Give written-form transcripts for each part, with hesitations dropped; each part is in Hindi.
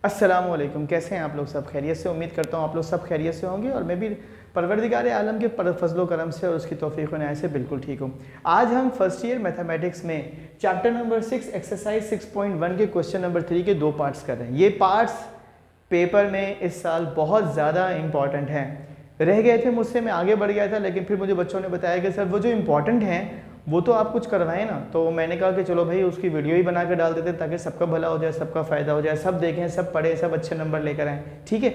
अस्सलामुअलैकुम, कैसे हैं आप लोग? सब खैरियत से? उम्मीद करता हूँ आप लोग सब खैरियत से होंगे और मैं भी परवरदिगार आलम के फजलो करम से और उसकी तौफीक व इनायत से बिल्कुल ठीक हूँ। आज हम फर्स्ट ईयर मैथमेटिक्स में चैप्टर नंबर 6 एक्सरसाइज 6.1 के क्वेश्चन नंबर 3 के 2 पार्ट्स कर रहे हैं। ये पार्ट्स पेपर में इस साल बहुत ज़्यादा इंपॉर्टेंट हैं। रह गए थे मुझसे, मैं आगे बढ़ गया था, लेकिन फिर मुझे बच्चों ने बताया कि सर वो जो इम्पोर्टेंट हैं वो तो आप कुछ करवाएं ना। तो मैंने कहा कि चलो भाई उसकी वीडियो ही बना कर डाल देते ताकि सबका भला हो जाए, सबका फ़ायदा हो जाए, सब देखें, सब पढ़ें, सब अच्छे नंबर लेकर आएँ। ठीक है,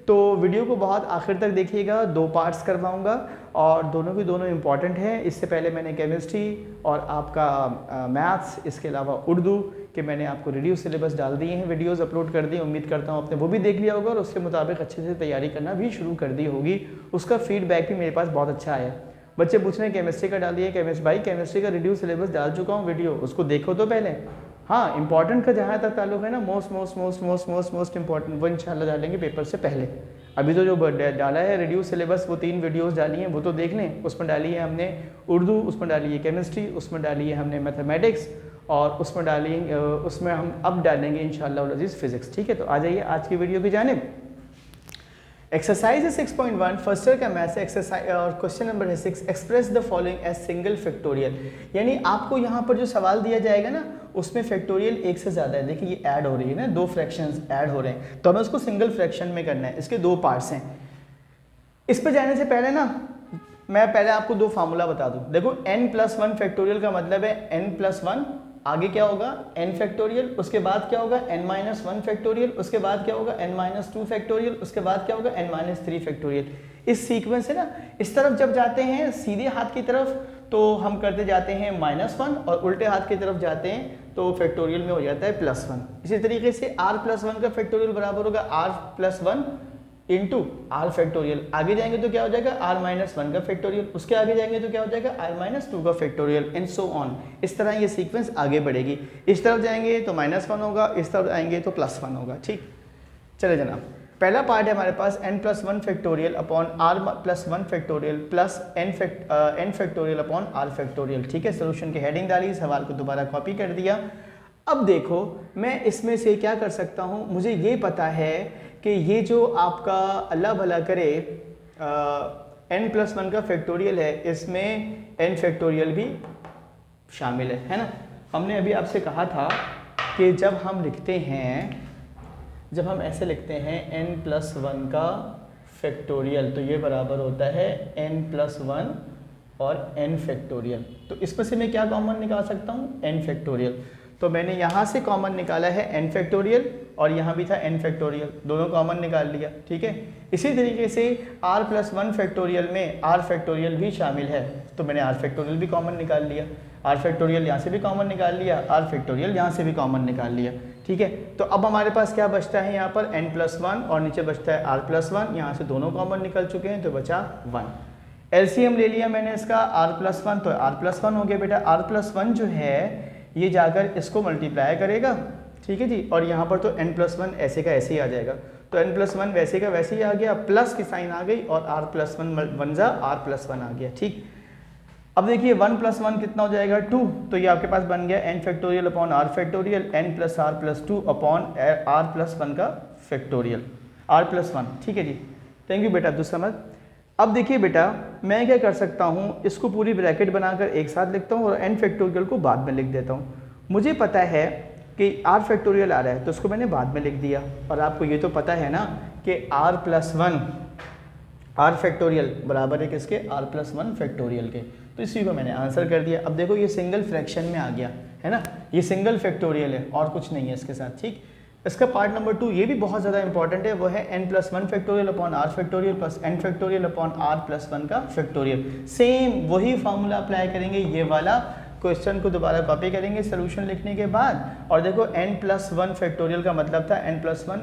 तो वीडियो को बहुत आखिर तक देखिएगा। 2 पार्ट्स करवाऊंगा और दोनों की दोनों इंपॉर्टेंट हैं। इससे पहले मैंने केमिस्ट्री और आपका मैथ्स, इसके अलावा उर्दू के मैंने आपको रिड्यूस सिलेबस डाल दिए हैं, वीडियोस अपलोड कर दी। उम्मीद करता हूँ आपने वो भी देख लिया होगा और उसके मुताबिक अच्छे से तैयारी करना भी शुरू कर दी होगी। उसका फीडबैक भी मेरे पास बहुत अच्छा आया। बच्चे पूछ रहे हैं केमिस्ट्री का डालिए, केमिस्ट्री का रिड्यूस सिलेबस डाल चुका हूँ वीडियो, उसको देखो तो पहले। हाँ, इंपॉर्टेंट का जहाँ तक ताल्लुक है ना, मोस्ट इंपॉर्टेंट वो इंशाल्लाह डालेंगे पेपर से पहले। अभी तो जो डाला है रिड्यूस सिलेबस, वो 3 वीडियोस डाली हैं, वो तो देख लें। उसमें डाली है हमने उर्दू, उसमें डाली है केमिस्ट्री, उसमें डाली है हमने मैथमेटिक्स और उसमें हम अब डालेंगे इंशाल्लाह अज़ीज़ फिजिक्स। ठीक है, तो आ जाइए आज की वीडियो की जानिब। एक्सरसाइज है 6.1 फर्स्ट ईयर का मैथ्स एक्सरसाइज और क्वेश्चन नंबर है 6, express the following as single factorial. यानी आपको यहाँ पर जो सवाल दिया जाएगा ना, उसमें फैक्टोरियल एक से ज़्यादा है। देखिए ये ऐड हो रही है ना, 2 फ्रैक्शंस ऐड हो रहे हैं, तो हमें उसको सिंगल फ्रैक्शन में करना है। इसके 2 पार्ट्स हैं। इस पर जाने से पहले ना मैं पहले आपको 2 फार्मूला बता दूँ। देखो n+1 फैक्टोरियल का मतलब है n+1, आगे क्या होगा n फैक्टोरियल, उसके बाद क्या होगा n-1 फैक्टोरियल, उसके बाद क्या होगा n-2 फैक्टोरियल, उसके बाद क्या होगा n-3 फैक्टोरियल। इस सीक्वेंस से ना इस तरफ जब जाते हैं सीधे हाथ की तरफ तो हम करते जाते हैं -1 और उल्टे हाथ की तरफ जाते हैं तो फैक्टोरियल में हो जाता है +1। इसी तरीके से r+1 का फैक्टोरियल बराबर होगा r+1 इंटू आर फैक्टोरियल। आगे जाएंगे तो क्या हो जाएगा r-1 का फैक्टोरियल, उसके आगे जाएंगे तो क्या हो जाएगा r-2 का फैक्टोरियल एंड सो ऑन। इस तरह ये सीक्वेंस आगे बढ़ेगी। इस तरफ जाएंगे तो -1 होगा, इस तरफ आएंगे तो +1 होगा। ठीक, चले जनाब, पहला पार्ट है हमारे पास n+1 factorial upon r+1 factorial plus n factorial upon r factorial. ठीक है, सोल्यूशन की हेडिंग डाली, सवाल को दोबारा कॉपी कर दिया। अब देखो मैं इसमें से क्या कर सकता हूँ, मुझे ये पता है कि ये जो आपका अल्लाह भला करे n+1 का फैक्टोरियल है, इसमें n फैक्टोरियल भी शामिल है ना। हमने अभी आपसे कहा था कि जब हम लिखते हैं, जब हम ऐसे लिखते हैं n+1 का फैक्टोरियल तो ये बराबर होता है n+1 और n फैक्टोरियल। तो इसमें से मैं क्या कॉमन निकाल सकता हूँ, n फैक्टोरियल। तो मैंने यहाँ से कॉमन निकाला है n फैक्टोरियल और यहाँ भी था n फैक्टोरियल, दोनों कॉमन निकाल लिया। ठीक है, इसी तरीके से r+1 फैक्टोरियल में r फैक्टोरियल भी शामिल है तो मैंने r फैक्टोरियल भी कॉमन निकाल लिया। r फैक्टोरियल यहाँ से भी कॉमन निकाल लिया, r फैक्टोरियल यहाँ से भी कॉमन निकाल लिया। ठीक है, तो अब हमारे पास क्या बचता है, यहाँ पर n+1 और नीचे बचता है r+1। यहाँ से दोनों कॉमन निकल चुके हैं तो बचा 1। एलसीएम ले लिया मैंने इसका r+1 तो r+1 हो गया बेटा। r+1 जो है ये जाकर इसको मल्टीप्लाई करेगा। ठीक है जी, और यहाँ पर तो n+1 ऐसे का ऐसे ही आ जाएगा, तो n+1 वैसे का वैसे ही आ गया, प्लस की साइन आ गई और r+1 वन जा r+1 आ गया। ठीक, अब देखिए 1 + 1 कितना हो जाएगा 2, तो ये आपके पास बन गया n factorial upon r factorial, n + r+2 upon r+1 का फैक्टोरियल r+1। ठीक है जी, थैंक यू बेटा अब्दुल समद। अब देखिए बेटा मैं क्या कर सकता हूँ, इसको पूरी ब्रैकेट बनाकर एक साथ लिखता हूँ और n फैक्टोरियल को बाद में लिख देता हूँ। मुझे पता है कि r फैक्टोरियल आ रहा है तो उसको मैंने बाद में लिख दिया, और आपको ये तो पता है ना कि r+1 r फैक्टोरियल बराबर है किसके, r+1 फैक्टोरियल के, तो इसी को मैंने आंसर कर दिया। अब देखो ये सिंगल फ्रैक्शन में आ गया है ना, ये सिंगल फैक्टोरियल है और कुछ नहीं है इसके साथ। ठीक, इसका पार्ट नंबर 2 ये भी बहुत ज़्यादा इंपॉर्टेंट है, वो है n+1 factorial upon r factorial plus n factorial upon r+1 का फैक्टोरियल। सेम वही फार्मूला अप्लाई करेंगे, ये वाला क्वेश्चन को दोबारा कॉपी करेंगे सोल्यूशन लिखने के बाद। और देखो n+1 फैक्टोरियल का मतलब था n+1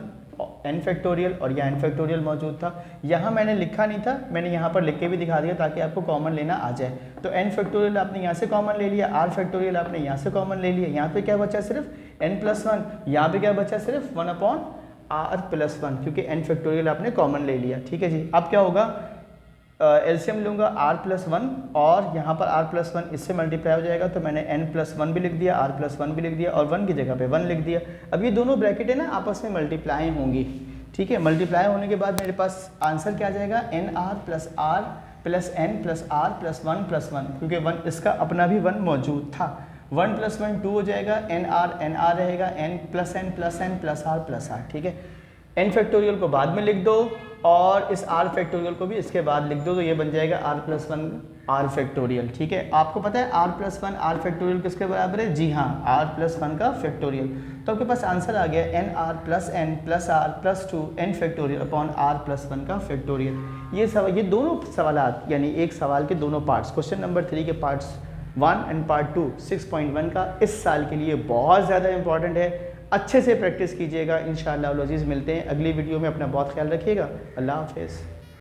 n फैक्टोरियल और यह n फैक्टोरियल मौजूद था। यहाँ मैंने लिखा नहीं था, मैंने यहाँ पर लिख के भी दिखा दिया ताकि आपको कॉमन लेना आ जाए। तो n फैक्टोरियल आपने यहाँ से कॉमन ले लिया, r फैक्टोरियल आपने यहाँ से कॉमन ले लिया, यहाँ पे क्या बचा सिर्फ n+1, यहाँ पे क्या बचा सिर्फ 1/r+1 क्योंकि n फैक्टोरियल आपने कॉमन ले लिया। ठीक है जी, अब क्या होगा एलसीएम लूँगा r+1 और यहाँ पर r+1 इससे मल्टीप्लाई हो जाएगा, तो मैंने n+1 भी लिख दिया, r+1 भी लिख दिया और 1 की जगह पे 1 लिख दिया। अब ये दोनों ब्रैकेट है ना आपस में मल्टीप्लाई होंगी, ठीक है। मल्टीप्लाई होने के बाद मेरे पास आंसर क्या आ जाएगा, nr+r+n+r+1+1, क्योंकि 1 इसका अपना भी 1 मौजूद था। 1 + 1 2 हो जाएगा, nr रहेगा, n+n+n+r+r, ठीक है। n फैक्टोरियल को बाद में लिख दो और इस r फैक्टोरियल को भी इसके बाद लिख दो, तो ये बन जाएगा r+1 r फैक्टोरियल, ठीक है। आपको पता है r+1 r फैक्टोरियल किसके बराबर है, जी हाँ, r+1 का फैक्टोरियल। तो आपके पास आंसर आ गया nr+n+r+2 n factorial upon r+1 का फैक्टोरियल। ये दोनों सवालात, यानी एक सवाल के दोनों पार्ट्स, क्वेश्चन नंबर 3 के पार्ट्स 1 एंड पार्ट 2 6.1 का इस साल के लिए बहुत ज़्यादा इंपॉर्टेंट है। अच्छे से प्रैक्टिस कीजिएगा। इंशाअल्लाह अज़ीज़ मिलते हैं अगली वीडियो में। अपना बहुत ख्याल रखिएगा। अल्लाह हाफ़िज़।